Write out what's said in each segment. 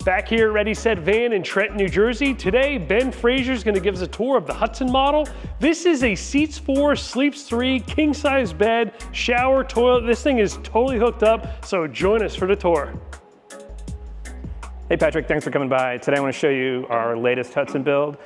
Back here at Ready.Set.Van in Trenton, New Jersey, today Ben Frazier's going to give us a tour of the Hudson model. This is a seats 4, sleeps 3, king-size bed, shower, toilet. This thing is totally hooked up, so join us for the tour. Hey Patrick, thanks for coming by. Today I want to show you our latest Hudson build.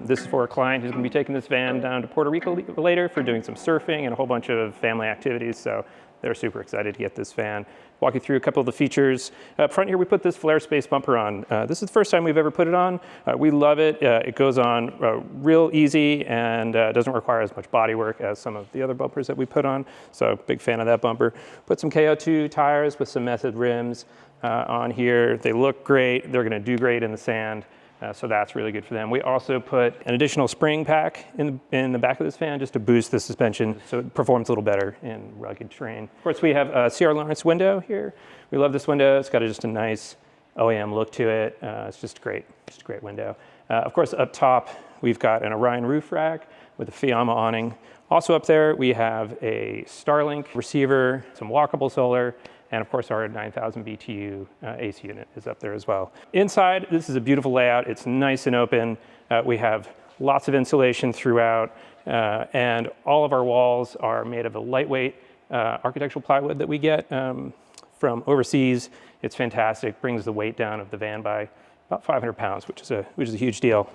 This is for a client who's going to be taking this van down to Puerto Rico later for doing some surfing and a whole bunch of family activities, so they're super excited to get this van. Walk you through a couple of the features. Up front here we put this flare space bumper on. This is the first time we've ever put it on. We love it. It goes on real easy and doesn't require as much body work as some of the other bumpers that we put on, so big fan of that bumper. Put some KO2 tires with some method rims on here. They look great. They're going to do great in the sand. So that's really good for them. We also put an additional spring pack in the back of this van just to boost the suspension so it performs a little better in rugged terrain. Of course, we have a C.R. Lawrence window here. We love this window. It's got just a nice OEM look to it. It's just a great window. Of course, up top, we've got an Orion roof rack with a Fiamma awning. Also up there, we have a Starlink receiver, some walkable solar, and of course our 9,000 BTU AC unit is up there as well. Inside, this is a beautiful layout. It's nice and open. We have lots of insulation throughout, and all of our walls are made of a lightweight architectural plywood that we get from overseas. It's fantastic, brings the weight down of the van by about 500 pounds, which is a huge deal.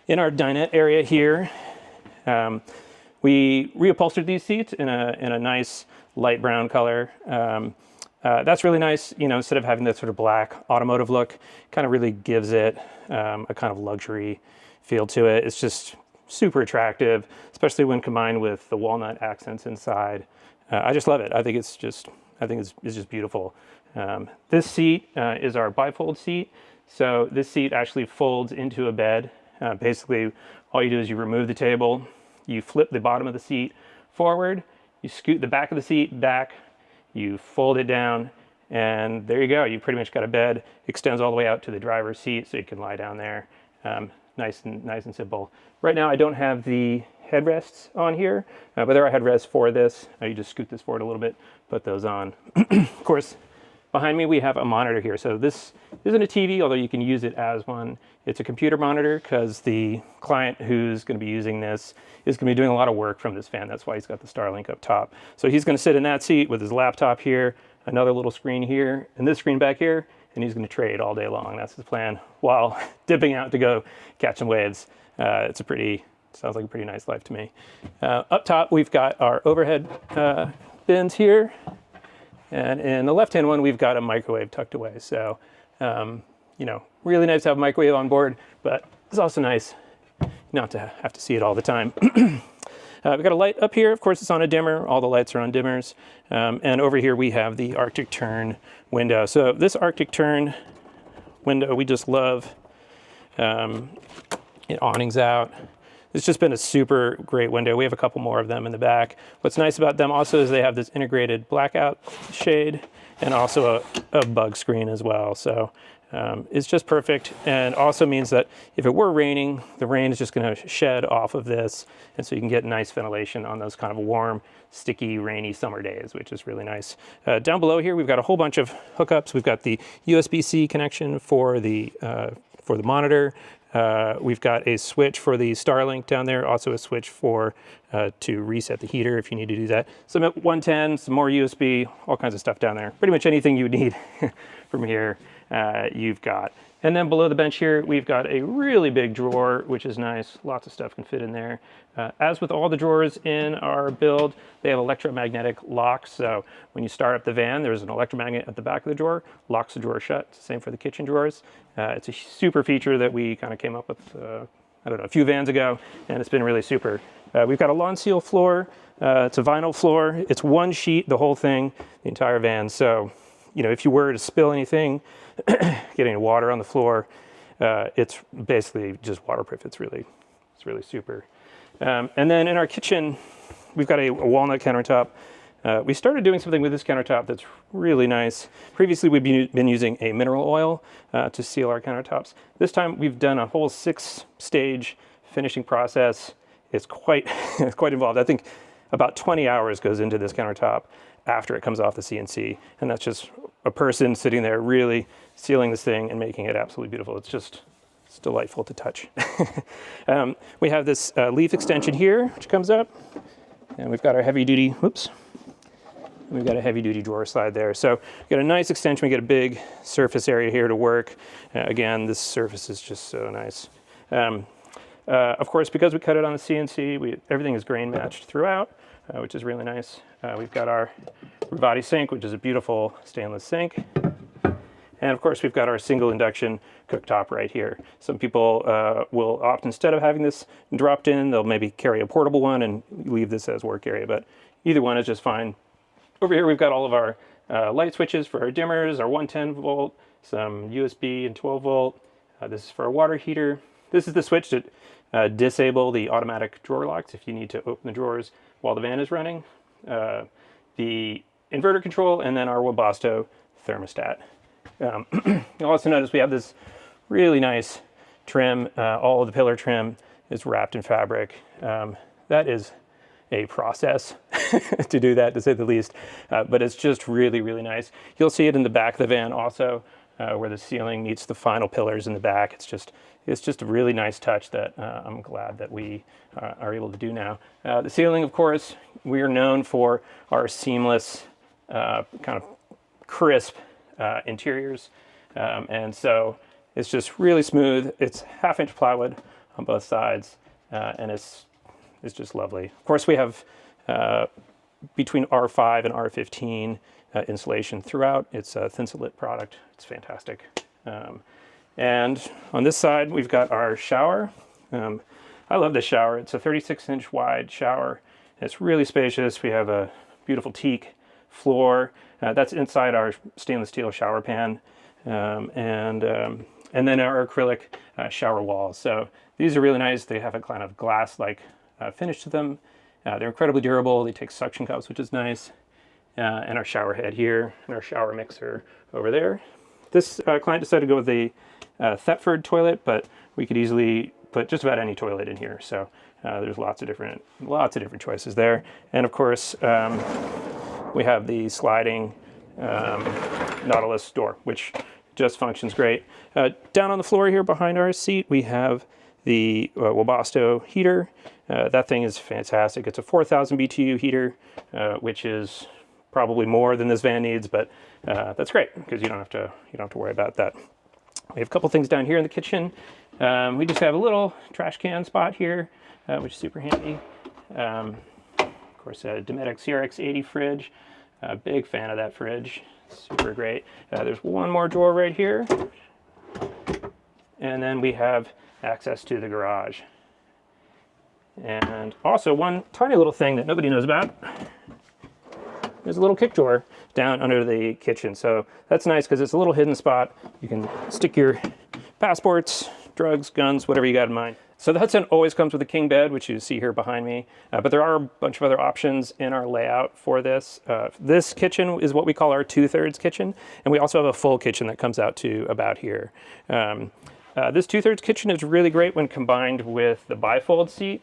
In our dinette area here, we reupholstered these seats in a nice light brown color. That's really nice, you know, instead of having that sort of black automotive look, kind of really gives it a kind of luxury feel to it. It's just super attractive, especially when combined with the walnut accents inside. I just love it. I think it's just beautiful. This seat is our bifold seat. So this seat actually folds into a bed. Basically, all you do is you remove the table, you flip the bottom of the seat forward, you scoot the back of the seat back, you fold it down, and there you go. You pretty much got a bed. Extends all the way out to the driver's seat, so you can lie down there. Nice and simple. Right now, I don't have the headrests on here, but there are headrests for this. You just scoot this forward a little bit, put those on. Of course, behind me we have a monitor here. So this isn't a TV, although you can use it as one. It's a computer monitor because the client who's going to be using this is going to be doing a lot of work from this van. That's why he's got the Starlink up top. So he's going to sit in that seat with his laptop here, another little screen here, and this screen back here, and he's going to trade all day long. That's his plan while dipping out to go catch some waves. Sounds like a pretty nice life to me. Up top, we've got our overhead bins here. And in the left-hand one, we've got a microwave tucked away. So, you know, really nice to have a microwave on board, but it's also nice not to have to see it all the time. We've got a light up here. Of course, it's on a dimmer. All the lights are on dimmers. And over here, we have the Arctic Turn window. So this Arctic Turn window, we just love. It awnings out. It's just been a super great window. We have a couple more of them in the back. What's nice about them also is they have this integrated blackout shade and also a bug screen as well. So it's just perfect, and also means that if it were raining, the rain is just going to shed off of this, and so you can get nice ventilation on those kind of warm, sticky, rainy summer days, which is really nice. Down below here, we've got a whole bunch of hookups. We've got the USB-C connection for the monitor. We've got a switch for the Starlink down there, also a switch for to reset the heater if you need to do that. Some 110, some more USB, all kinds of stuff down there. Pretty much anything you would need from here, you've got. And then below the bench here, we've got a really big drawer, which is nice. Lots of stuff can fit in there. As with all the drawers in our build, they have electromagnetic locks. So when you start up the van, there's an electromagnet at the back of the drawer, locks the drawer shut. It's the same for the kitchen drawers. It's a super feature that we kind of came up with, I don't know, a few vans ago, and it's been really super. We've got a lawn seal floor. It's a vinyl floor. It's one sheet, the whole thing, the entire van. So, you know, if you were to spill anything, getting water on the floor, it's basically just waterproof. It's really super. And then in our kitchen, we've got a walnut countertop. We started doing something with this countertop that's really nice. Previously, we've been using a mineral oil to seal our countertops. This time, we've done a whole 6-stage finishing process. It's quite involved. I think about 20 hours goes into this countertop after it comes off the CNC, and that's just a person sitting there really sealing this thing and making it absolutely beautiful. It's delightful to touch. We have this leaf extension here, which comes up, and we've got our heavy duty, we've got a heavy duty drawer slide there. So we've got a nice extension. We get a big surface area here to work. Again, this surface is just so nice. Of course, because we cut it on the CNC, everything is grain matched throughout, which is really nice. We've got our Ready sink, which is a beautiful stainless sink. And of course, we've got our single induction cooktop right here. Some people will opt, instead of having this dropped in, they'll maybe carry a portable one and leave this as work area, but either one is just fine. Over here, we've got all of our light switches for our dimmers, our 110 volt, some USB and 12 volt. This is for our water heater. This is the switch to disable the automatic drawer locks if you need to open the drawers while the van is running. The inverter control, and then our Webasto thermostat. You'll also notice we have this really nice trim. All of the pillar trim is wrapped in fabric. That is a process to do that, to say the least, but it's just really, really nice. You'll see it in the back of the van also, where the ceiling meets the final pillars in the back. It's just a really nice touch that I'm glad that we are able to do now. The ceiling, of course, we are known for our seamless, kind of crisp interiors, and so it's just really smooth. It's 1/2-inch plywood on both sides, and it's just lovely. Of course, we have between R5 and R15 insulation throughout. It's a Thinsulate product. It's fantastic. And on this side, we've got our shower. I love this shower. It's a 36-inch wide shower. It's really spacious. We have a beautiful teak floor. That's inside our stainless steel shower pan, and then our acrylic shower walls. So these are really nice. They have a kind of glass-like finish to them. They're incredibly durable. They take suction cups, which is nice. And our shower head here, and our shower mixer over there. This client decided to go with the Thetford toilet, but we could easily put just about any toilet in here. So there's lots of different choices there. And of course, we have the sliding Nautilus door, which just functions great. Down on the floor here behind our seat, we have the Webasto heater. That thing is fantastic. It's a 4,000 BTU heater, which is probably more than this van needs, but that's great because you don't have to worry about that. We have a couple things down here in the kitchen. We just have a little trash can spot here, which is super handy. Of course, a Dinette CRX80 fridge. Big fan of that fridge. Super great. There's one more drawer right here. And then we have access to the garage. And also one tiny little thing that nobody knows about. There's a little kick drawer down under the kitchen. So that's nice because it's a little hidden spot. You can stick your passports, drugs, guns, whatever you got in mind. So the Hudson always comes with a king bed, which you see here behind me, but there are a bunch of other options in our layout for this. This kitchen is what we call our 2/3 kitchen, and we also have a full kitchen that comes out to about here. This 2/3 kitchen is really great when combined with the bifold seat.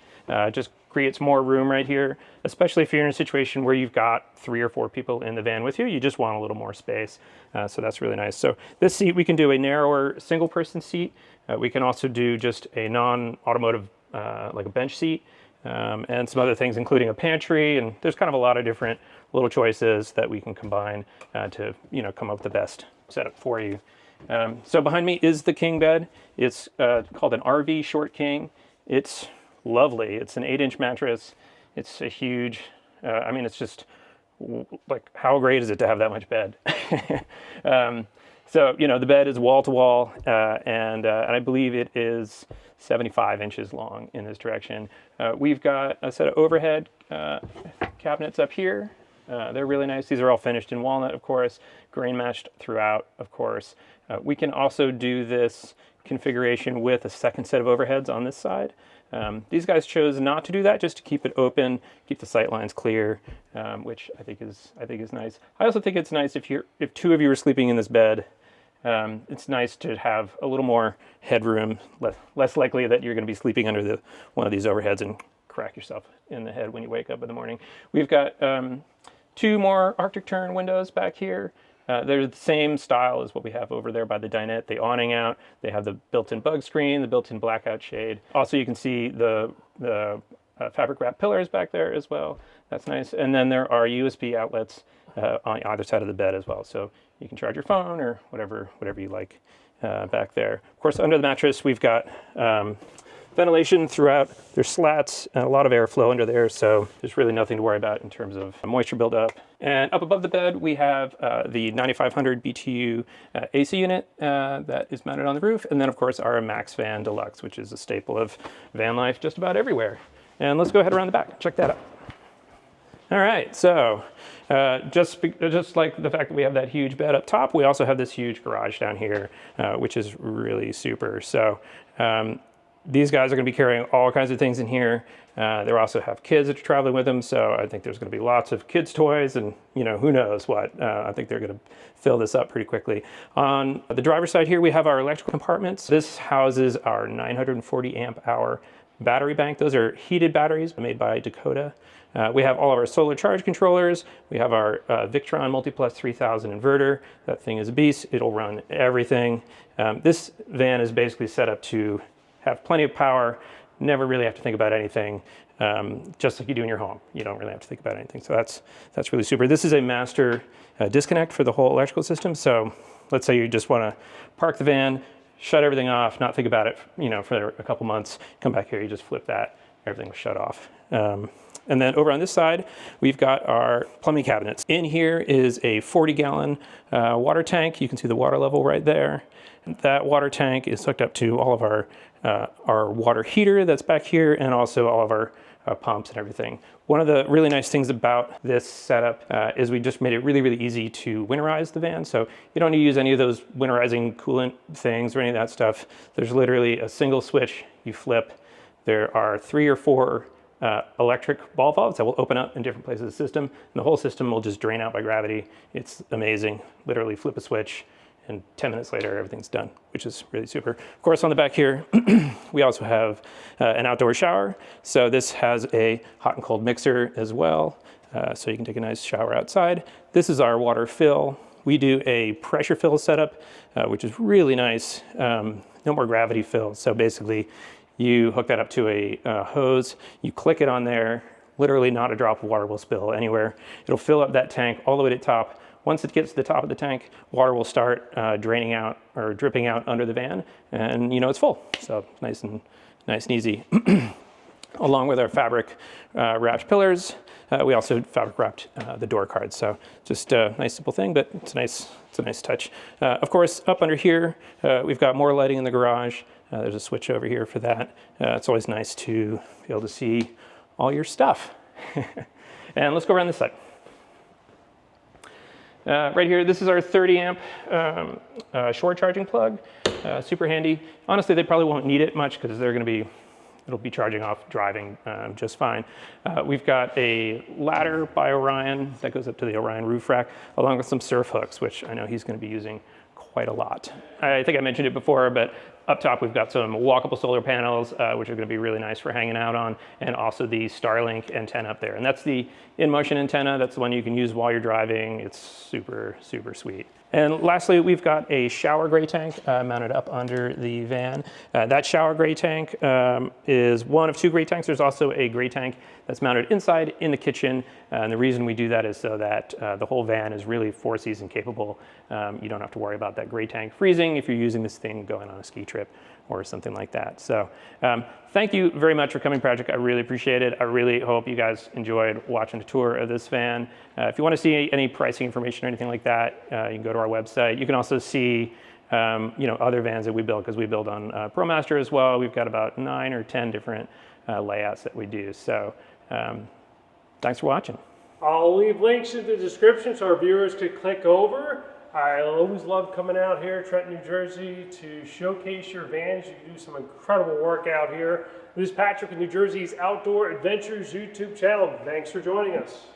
Just creates more room right here, especially if you're in a situation where you've got 3 or 4 people in the van with you. You just want a little more space, so that's really nice. So this seat, we can do a narrower single person seat. We can also do just a non-automotive, like a bench seat, and some other things, including a pantry, and there's kind of a lot of different little choices that we can combine to come up with the best setup for you. So behind me is the king bed. It's called an RV Short King. It's lovely. It's an 8-inch mattress. It's a huge, I mean, it's just like, how great is it to have that much bed? So, the bed is wall to wall, and I believe it is 75 inches long in this direction. We've got a set of overhead cabinets up here. They're really nice. These are all finished in walnut, of course, grain matched throughout, of course. We can also do this configuration with a second set of overheads on this side. These guys chose not to do that, just to keep it open, keep the sight lines clear, which I think is nice. I also think it's nice if 2 of you are sleeping in this bed. It's nice to have a little more headroom, less likely that you're going to be sleeping under one of these overheads and crack yourself in the head when you wake up in the morning. We've got 2 more Arctic Tern windows back here. They're the same style as what we have over there by the Dinette. The awning out, they have the built-in bug screen, the built-in blackout shade. Also, you can see the fabric wrap pillars back there as well. That's nice. And then there are USB outlets on either side of the bed as well. So you can charge your phone or whatever you like back there. Of course, under the mattress, we've got ventilation throughout. There's slats and a lot of airflow under there, so there's really nothing to worry about in terms of moisture buildup. And up above the bed, we have the 9500 BTU AC unit that is mounted on the roof. And then, of course, our Max Van Deluxe, which is a staple of van life just about everywhere. And let's go ahead around the back and check that out. All right, so just like the fact that we have that huge bed up top, we also have this huge garage down here, which is really super. So these guys are going to be carrying all kinds of things in here. They also have kids that are traveling with them, so I think there's going to be lots of kids' toys and, you know, who knows what. I think they're going to fill this up pretty quickly. On the driver's side here, we have our electrical compartments. This houses our 940 amp hour battery bank. Those are heated batteries made by Dakota. We have all of our solar charge controllers. We have our Victron MultiPlus 3000 inverter. That thing is a beast. It'll run everything. This van is basically set up to have plenty of power, never really have to think about anything, just like you do in your home. You don't really have to think about anything. So that's really super. This is a master disconnect for the whole electrical system. So let's say you just want to park the van, shut everything off, not think about it, you know, for a couple months, come back here, you just flip that, everything will shut off. And then over on this side, we've got our plumbing cabinets. In here is a 40-gallon water tank. You can see the water level right there. That water tank is hooked up to all of our water heater that's back here, and also all of our pumps and everything. One of the really nice things about this setup is we just made it really, really easy to winterize the van. So you don't need to use any of those winterizing coolant things or any of that stuff. There's literally a single switch you flip. There are 3 or 4 electric ball valves that will open up in different places of the system, and the whole system will just drain out by gravity. It's amazing. Literally flip a switch, and 10 minutes later, everything's done, which is really super. Of course, on the back here, we also have an outdoor shower. So this has a hot and cold mixer as well, so you can take a nice shower outside. This is our water fill. We do a pressure fill setup, which is really nice. No more gravity fill. So basically, you hook that up to a hose, you click it on there, literally not a drop of water will spill anywhere. It'll fill up that tank all the way to the top. Once it gets to the top of the tank, water will start draining out or dripping out under the van, and you know it's full. So nice and easy. Along with our fabric wrapped pillars, we also fabric wrapped the door cards. So just a nice simple thing, but it's a nice touch. Of course, up under here, we've got more lighting in the garage. There's a switch over here for that. It's always nice to be able to see all your stuff. And let's go around this side. Right here, this is our 30 amp shore charging plug. Super handy. Honestly, they probably won't need it much because it'll be charging off driving just fine. We've got a ladder by Orion that goes up to the Orion roof rack, along with some surf hooks, which I know he's going to be using quite a lot. I think I mentioned it before, but up top we've got some walkable solar panels, which are going to be really nice for hanging out on, and also the Starlink antenna up there. And that's the in-motion antenna. That's the one you can use while you're driving. It's super, super sweet. And lastly, we've got a shower gray tank mounted up under the van. That shower gray tank is one of 2 gray tanks. There's also a gray tank that's mounted inside in the kitchen. And the reason we do that is so that the whole van is really 4-season capable. You don't have to worry about that gray tank freezing if you're using this thing going on a ski trip or something like that. So thank you very much for coming, Project. I really appreciate it. I really hope you guys enjoyed watching a tour of this van. If you want to see any pricing information or anything like that, you can go to our website. You can also see other vans that we build, because we build on ProMaster as well. We've got about 9 or 10 different layouts that we do. So thanks for watching. I'll leave links in the description so our viewers could click over. I always love coming out here, Trenton, New Jersey, to showcase your vans. You can do some incredible work out here. This is Patrick with New Jersey's Outdoor Adventures YouTube channel. Thanks for joining us.